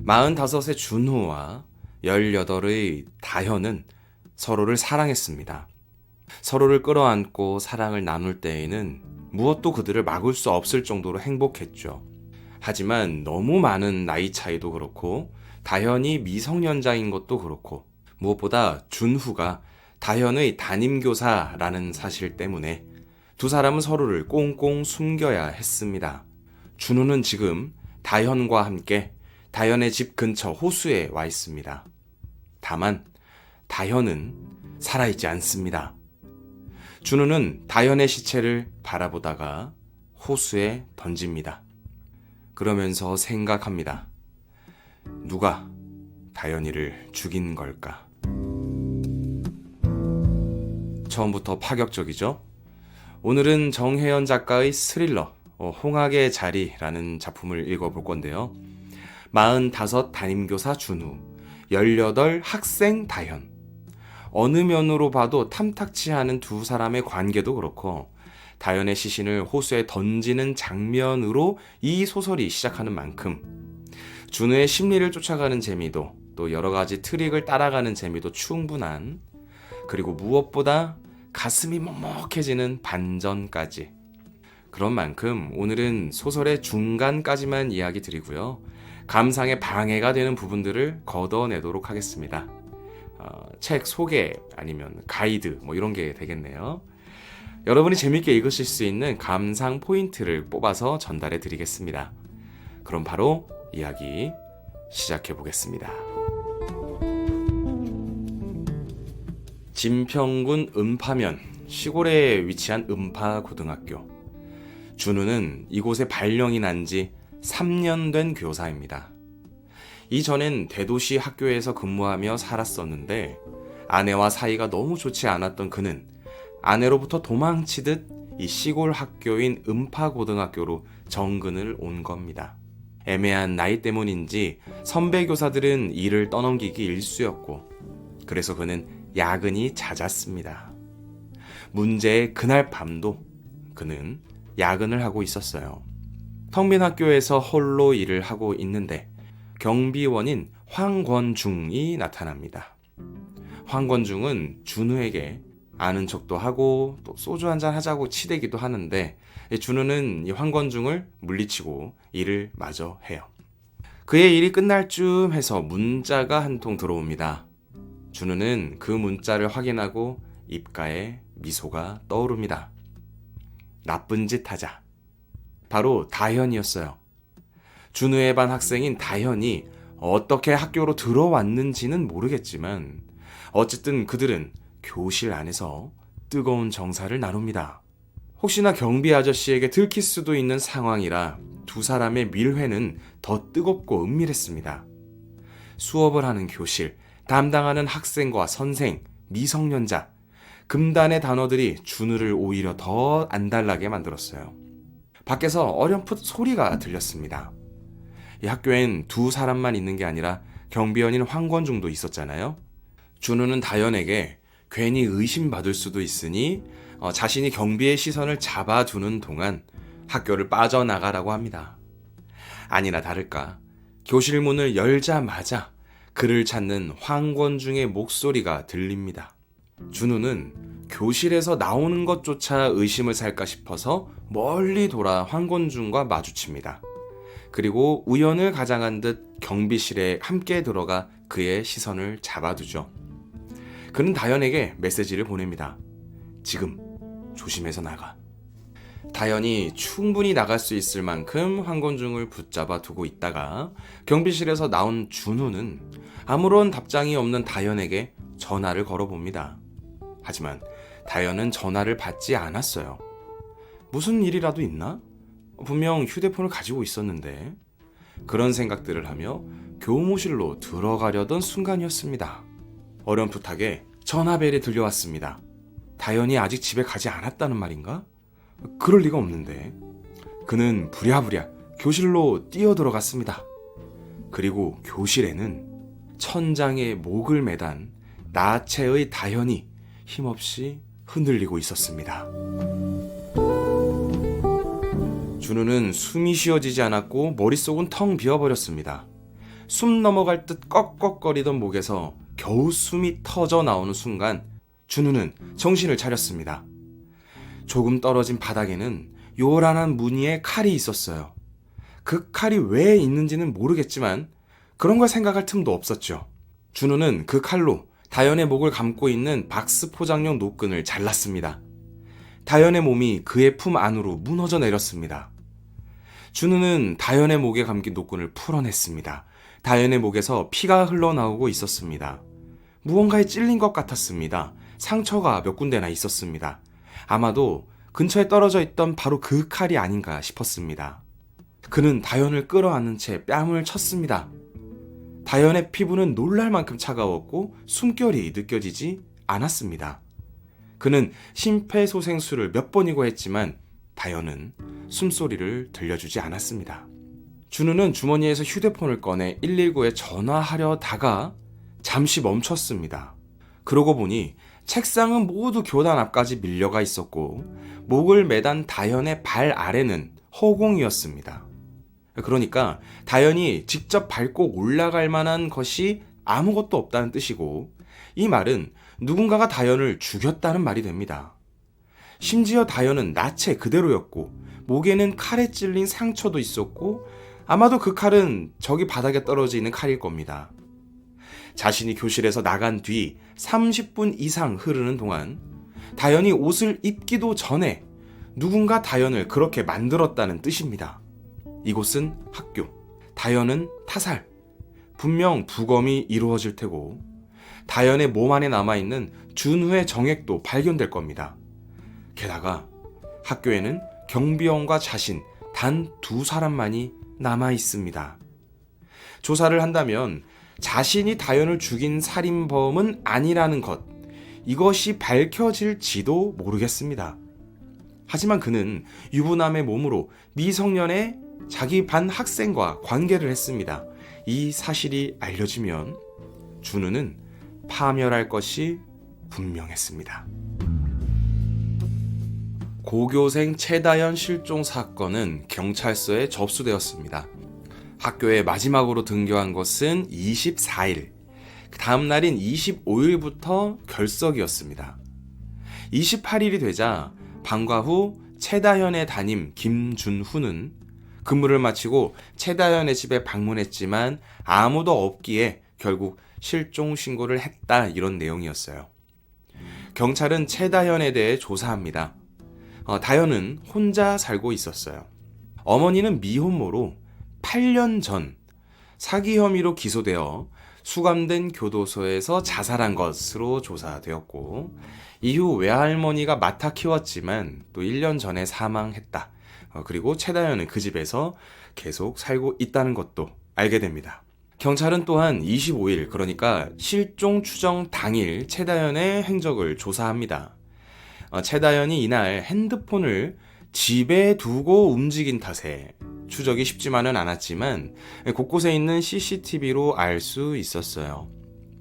45의 준호와 18의 다현은 서로를 사랑했습니다. 서로를 끌어안고 사랑을 나눌 때에는 무엇도 그들을 막을 수 없을 정도로 행복했죠. 하지만 너무 많은 나이 차이도 그렇고 다현이 미성년자인 것도 그렇고 무엇보다 준후가 다현의 담임교사라는 사실 때문에 두 사람은 서로를 꽁꽁 숨겨야 했습니다. 준우는 지금 다현과 함께 다현의 집 근처 호수에 와 있습니다. 다만 다현은 살아있지 않습니다. 준우는 다현의 시체를 바라보다가 호수에 던집니다. 그러면서 생각합니다. 누가 다현이를 죽인 걸까? 처음부터 파격적이죠? 오늘은 정혜연 작가의 스릴러 홍학의 자리라는 작품을 읽어볼 건데요. 45 담임교사 준우, 18 학생 다현. 어느 면으로 봐도 탐탁치 않은 두 사람의 관계도 그렇고 다현의 시신을 호수에 던지는 장면으로 이 소설이 시작하는 만큼 준우의 심리를 쫓아가는 재미도 또 여러 가지 트릭을 따라가는 재미도 충분한, 그리고 무엇보다 가슴이 먹먹해지는 반전까지. 그런 만큼 오늘은 소설의 중간까지만 이야기 드리고요. 감상에 방해가 되는 부분들을 걷어내도록 하겠습니다. 책 소개 아니면 가이드 이런 게 되겠네요. 여러분이 재밌게 읽으실 수 있는 감상 포인트를 뽑아서 전달해 드리겠습니다. 그럼 바로 이야기 시작해 보겠습니다. 진평군 음파면 시골에 위치한 음파고등학교. 준우는 이곳에 발령이 난 지 3년 된 교사입니다. 이전엔 대도시 학교에서 근무하며 살았었는데 아내와 사이가 너무 좋지 않았던 그는 아내로부터 도망치듯 이 시골 학교인 음파고등학교로 정근을 온 겁니다. 애매한 나이 때문인지 선배 교사들은 일을 떠넘기기 일쑤였고 그래서 그는 야근이 잦았습니다. 문제의 그날 밤도 그는 야근을 하고 있었어요. 텅 빈 학교에서 홀로 일을 하고 있는데 경비원인 황권중이 나타납니다. 황권중은 준우에게 아는 척도 하고 또 소주 한잔 하자고 치대기도 하는데 준우는 이 황권중을 물리치고 일을 마저 해요. 그의 일이 끝날 쯤 해서 문자가 한 통 들어옵니다. 준우는 그 문자를 확인하고 입가에 미소가 떠오릅니다. 나쁜 짓 하자. 바로 다현이었어요. 준우의 반 학생인 다현이 어떻게 학교로 들어왔는지는 모르겠지만 어쨌든 그들은 교실 안에서 뜨거운 정사를 나눕니다. 혹시나 경비 아저씨에게 들킬 수도 있는 상황이라 두 사람의 밀회는 더 뜨겁고 은밀했습니다. 수업을 하는 교실, 담당하는 학생과 선생, 미성년자, 금단의 단어들이 준우를 오히려 더 안달나게 만들었어요. 밖에서 어렴풋 소리가 들렸습니다. 이 학교엔 두 사람만 있는 게 아니라 경비원인 황권중도 있었잖아요. 준우는 다현에게 괜히 의심받을 수도 있으니 자신이 경비의 시선을 잡아두는 동안 학교를 빠져나가라고 합니다. 아니나 다를까 교실 문을 열자마자 그를 찾는 황권중의 목소리가 들립니다. 준우는 교실에서 나오는 것조차 의심을 살까 싶어서 멀리 돌아 황권중과 마주칩니다. 그리고 우연을 가장한 듯 경비실에 함께 들어가 그의 시선을 잡아두죠. 그는 다현에게 메시지를 보냅니다. 지금 조심해서 나가. 다현이 충분히 나갈 수 있을 만큼 황권중을 붙잡아 두고 있다가 경비실에서 나온 준우는 아무런 답장이 없는 다현에게 전화를 걸어봅니다. 하지만 다현은 전화를 받지 않았어요. 무슨 일이라도 있나? 분명 휴대폰을 가지고 있었는데. 그런 생각들을 하며 교무실로 들어가려던 순간이었습니다. 어렴풋하게 전화벨이 들려왔습니다. 다현이 아직 집에 가지 않았다는 말인가? 그럴 리가 없는데. 그는 부랴부랴 교실로 뛰어들어갔습니다. 그리고 교실에는 천장에 목을 매단 나체의 다현이 힘없이 흔들리고 있었습니다. 준우는 숨이 쉬어지지 않았고 머릿속은 텅 비어버렸습니다. 숨 넘어갈 듯 꺽꺽거리던 목에서 겨우 숨이 터져 나오는 순간 준우는 정신을 차렸습니다. 조금 떨어진 바닥에는 요란한 무늬의 칼이 있었어요. 그 칼이 왜 있는지는 모르겠지만 그런 걸 생각할 틈도 없었죠. 준우는 그 칼로 다연의 목을 감고 있는 박스 포장용 노끈을 잘랐습니다. 다연의 몸이 그의 품 안으로 무너져 내렸습니다. 준우는 다연의 목에 감긴 노끈을 풀어냈습니다. 다연의 목에서 피가 흘러나오고 있었습니다. 무언가에 찔린 것 같았습니다. 상처가 몇 군데나 있었습니다. 아마도 근처에 떨어져 있던 바로 그 칼이 아닌가 싶었습니다. 그는 다연을 끌어안은 채 뺨을 쳤습니다. 다연의 피부는 놀랄 만큼 차가웠고 숨결이 느껴지지 않았습니다. 그는 심폐소생술을 몇 번이고 했지만 다연은 숨소리를 들려주지 않았습니다. 준우는 주머니에서 휴대폰을 꺼내 119에 전화하려다가 잠시 멈췄습니다. 그러고 보니 책상은 모두 교단 앞까지 밀려가 있었고 목을 매단 다연의 발 아래는 허공이었습니다. 그러니까 다연이 직접 밟고 올라갈 만한 것이 아무것도 없다는 뜻이고, 이 말은 누군가가 다연을 죽였다는 말이 됩니다. 심지어 다연은 나체 그대로였고 목에는 칼에 찔린 상처도 있었고 아마도 그 칼은 저기 바닥에 떨어져 있는 칼일 겁니다. 자신이 교실에서 나간 뒤 30분 이상 흐르는 동안 다연이 옷을 입기도 전에 누군가 다연을 그렇게 만들었다는 뜻입니다. 이곳은 학교, 다연은 타살. 분명 부검이 이루어질 테고 다연의 몸 안에 남아있는 준우의 정액도 발견될 겁니다. 게다가 학교에는 경비원과 자신 단 2사람만이 남아있습니다. 조사를 한다면 자신이 다연을 죽인 살인범은 아니라는 것, 이것이 밝혀질지도 모르겠습니다. 하지만 그는 유부남의 몸으로 미성년의 자기 반 학생과 관계를 했습니다. 이 사실이 알려지면 준우는 파멸할 것이 분명했습니다. 고교생 최다연 실종 사건은 경찰서에 접수되었습니다. 학교에 마지막으로 등교한 것은 24일, 그 다음 날인 25일부터 결석이었습니다. 28일이 되자 방과 후 최다현의 담임 김준후는 근무를 마치고 최다현의 집에 방문했지만 아무도 없기에 결국 실종 신고를 했다, 이런 내용이었어요. 경찰은 최다현에 대해 조사합니다. 다현은 혼자 살고 있었어요. 어머니는 미혼모로 8년 전 사기 혐의로 기소되어 수감된 교도소에서 자살한 것으로 조사되었고, 이후 외할머니가 맡아 키웠지만 또 1년 전에 사망했다. 그리고 최다현은 그 집에서 계속 살고 있다는 것도 알게 됩니다. 경찰은 또한 25일, 그러니까 실종 추정 당일 최다현의 행적을 조사합니다. 최다현이 이날 핸드폰을 집에 두고 움직인 탓에 추적이 쉽지만은 않았지만 곳곳에 있는 CCTV로 알 수 있었어요.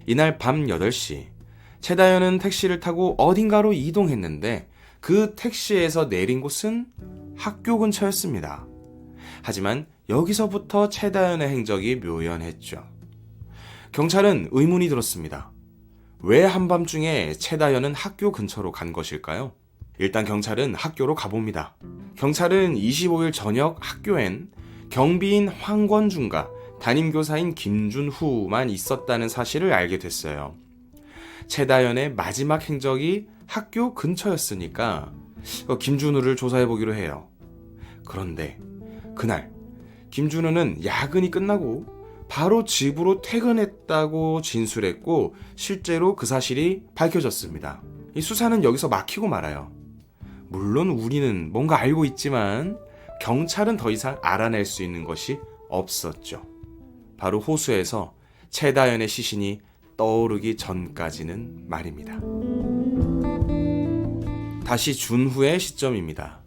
이날 밤 8시, 최다현은 택시를 타고 어딘가로 이동했는데 그 택시에서 내린 곳은 학교 근처였습니다. 하지만 여기서부터 최다현의 행적이 묘연했죠. 경찰은 의문이 들었습니다. 왜 한밤중에 최다현은 학교 근처로 간 것일까요? 일단 경찰은 학교로 가봅니다. 경찰은 25일 저녁 학교엔 경비인 황권준과 담임교사인 김준후만 있었다는 사실을 알게 됐어요. 최다현의 마지막 행적이 학교 근처였으니까 김준우를 조사해보기로 해요. 그런데 그날 김준우는 야근이 끝나고 바로 집으로 퇴근했다고 진술했고 실제로 그 사실이 밝혀졌습니다. 이 수사는 여기서 막히고 말아요. 물론 우리는 뭔가 알고 있지만 경찰은 더 이상 알아낼 수 있는 것이 없었죠. 바로 호수에서 최다현의 시신이 떠오르기 전까지는 말입니다. 다시 준후의 시점입니다.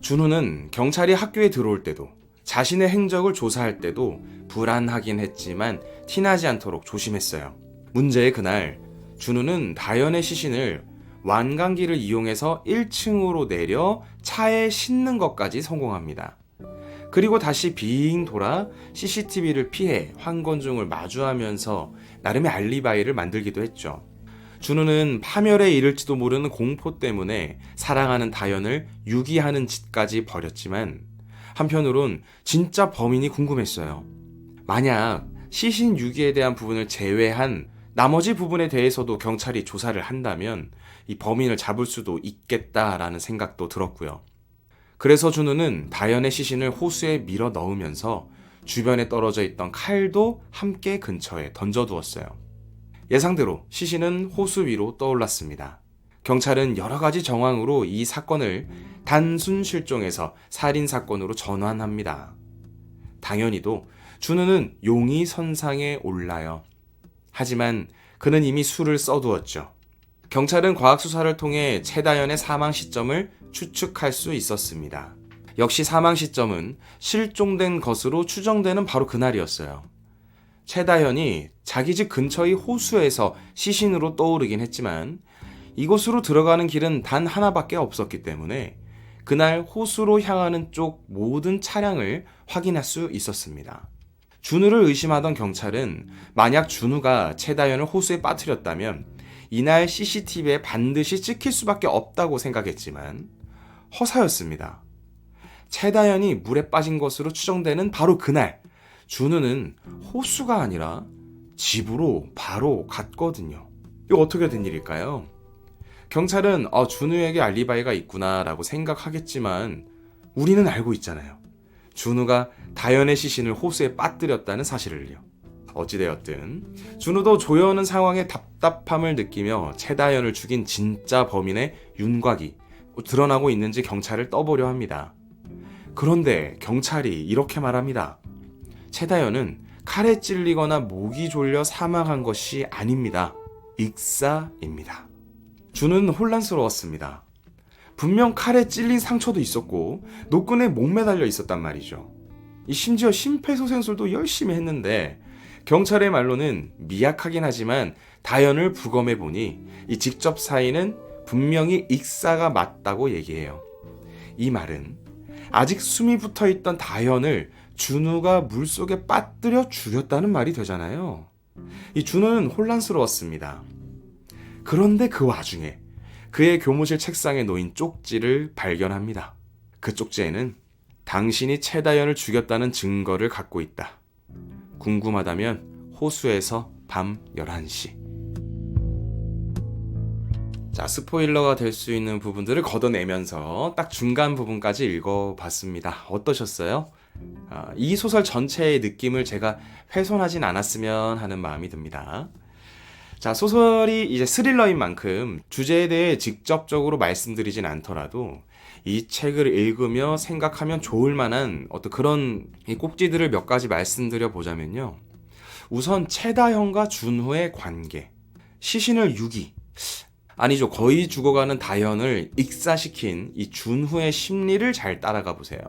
준후는 경찰이 학교에 들어올 때도 자신의 행적을 조사할 때도 불안하긴 했지만 티나지 않도록 조심했어요. 문제의 그날 준우는 다현의 시신을 완강기를 이용해서 1층으로 내려 차에 싣는 것까지 성공합니다. 그리고 다시 빙 돌아 CCTV를 피해 황건중을 마주하면서 나름의 알리바이를 만들기도 했죠. 준우는 파멸에 이를지도 모르는 공포 때문에 사랑하는 다연을 유기하는 짓까지 벌였지만 한편으론 진짜 범인이 궁금했어요. 만약 시신 유기에 대한 부분을 제외한 나머지 부분에 대해서도 경찰이 조사를 한다면 이 범인을 잡을 수도 있겠다라는 생각도 들었고요. 그래서 준우는 다연의 시신을 호수에 밀어 넣으면서 주변에 떨어져 있던 칼도 함께 근처에 던져두었어요. 예상대로 시신은 호수 위로 떠올랐습니다. 경찰은 여러 가지 정황으로 이 사건을 단순 실종에서 살인사건으로 전환합니다. 당연히도 준우는 용의 선상에 올라요. 하지만 그는 이미 술을 써두었죠. 경찰은 과학수사를 통해 최다연의 사망 시점을 추측할 수 있었습니다. 역시 사망 시점은 실종된 것으로 추정되는 바로 그날이었어요. 최다연이 자기 집 근처의 호수에서 시신으로 떠오르긴 했지만 이곳으로 들어가는 길은 단 하나밖에 없었기 때문에 그날 호수로 향하는 쪽 모든 차량을 확인할 수 있었습니다. 준우를 의심하던 경찰은 만약 준우가 최다연을 호수에 빠뜨렸다면 이날 CCTV에 반드시 찍힐 수밖에 없다고 생각했지만 허사였습니다. 최다연이 물에 빠진 것으로 추정되는 바로 그날 준우는 호수가 아니라 집으로 바로 갔거든요. 이거 어떻게 된 일일까요? 경찰은 준우에게 알리바이가 있구나 라고 생각하겠지만 우리는 알고 있잖아요. 준우가 다연의 시신을 호수에 빠뜨렸다는 사실을요. 어찌되었든 준우도 조여오는 상황에 답답함을 느끼며 최다연을 죽인 진짜 범인의 윤곽이 드러나고 있는지 경찰을 떠보려 합니다. 그런데 경찰이 이렇게 말합니다. 최다연은 칼에 찔리거나 목이 졸려 사망한 것이 아닙니다. 익사입니다. 준우는 혼란스러웠습니다. 분명 칼에 찔린 상처도 있었고 노끈에 목 매달려 있었단 말이죠. 심지어 심폐소생술도 열심히 했는데 경찰의 말로는 미약하긴 하지만 다연을 부검해 보니 이 직접 사인은 분명히 익사가 맞다고 얘기해요. 이 말은 아직 숨이 붙어있던 다연을 준우가 물속에 빠뜨려 죽였다는 말이 되잖아요. 이 준우는 혼란스러웠습니다. 그런데 그 와중에 그의 교무실 책상에 놓인 쪽지를 발견합니다. 그 쪽지에는 당신이 최다연을 죽였다는 증거를 갖고 있다. 궁금하다면 호수에서 밤 11시. 자, 스포일러가 될 수 있는 부분들을 걷어내면서 딱 중간 부분까지 읽어봤습니다. 어떠셨어요? 이 소설 전체의 느낌을 제가 훼손하진 않았으면 하는 마음이 듭니다. 자, 소설이 이제 스릴러인 만큼 주제에 대해 직접적으로 말씀드리진 않더라도 이 책을 읽으며 생각하면 좋을 만한 어떤 그런 꼭지들을 몇 가지 말씀드려 보자면요. 우선 최다현과 준호의 관계, 시신을 거의 죽어가는 다현을 익사시킨 이 준호의 심리를 잘 따라가 보세요.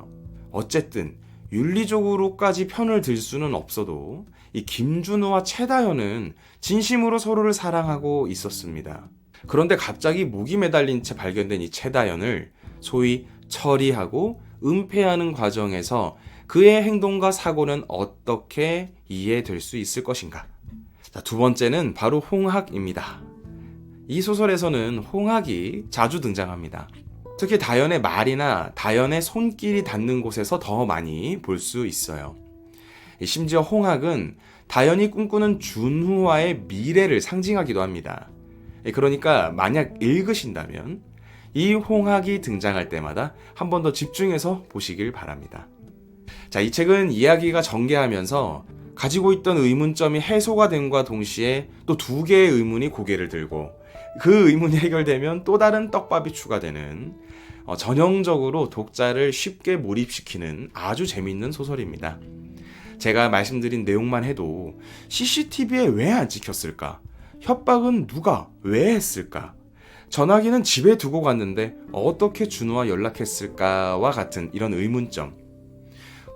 어쨌든 윤리적으로까지 편을 들 수는 없어도 이 김준호와 최다현은 진심으로 서로를 사랑하고 있었습니다. 그런데 갑자기 목이 매달린 채 발견된 이 최다현을 소위 처리하고 은폐하는 과정에서 그의 행동과 사고는 어떻게 이해될 수 있을 것인가? 자, 두 번째는 바로 홍학입니다. 이 소설에서는 홍학이 자주 등장합니다. 특히 다연의 말이나 다연의 손길이 닿는 곳에서 더 많이 볼 수 있어요. 심지어 홍학은 다연이 꿈꾸는 준후와의 미래를 상징하기도 합니다. 그러니까 만약 읽으신다면 이 홍학이 등장할 때마다 한 번 더 집중해서 보시길 바랍니다. 자, 이 책은 이야기가 전개하면서 가지고 있던 의문점이 해소가 됨과 동시에 또 두 개의 의문이 고개를 들고 그 의문이 해결되면 또 다른 떡밥이 추가되는 전형적으로 독자를 쉽게 몰입시키는 아주 재밌는 소설입니다. 제가 말씀드린 내용만 해도 CCTV에 왜 안 찍혔을까? 협박은 누가 왜 했을까? 전화기는 집에 두고 갔는데 어떻게 준호와 연락했을까와 같은 이런 의문점.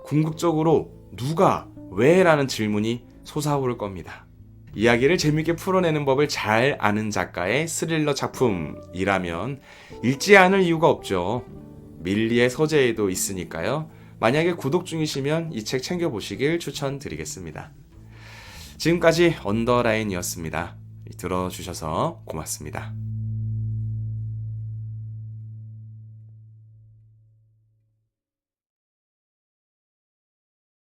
궁극적으로 누가 왜 라는 질문이 솟아오를 겁니다. 이야기를 재밌게 풀어내는 법을 잘 아는 작가의 스릴러 작품이라면 읽지 않을 이유가 없죠. 밀리의 서재에도 있으니까요. 만약에 구독 중이시면 이 책 챙겨보시길 추천드리겠습니다. 지금까지 언더라인이었습니다. 들어주셔서 고맙습니다.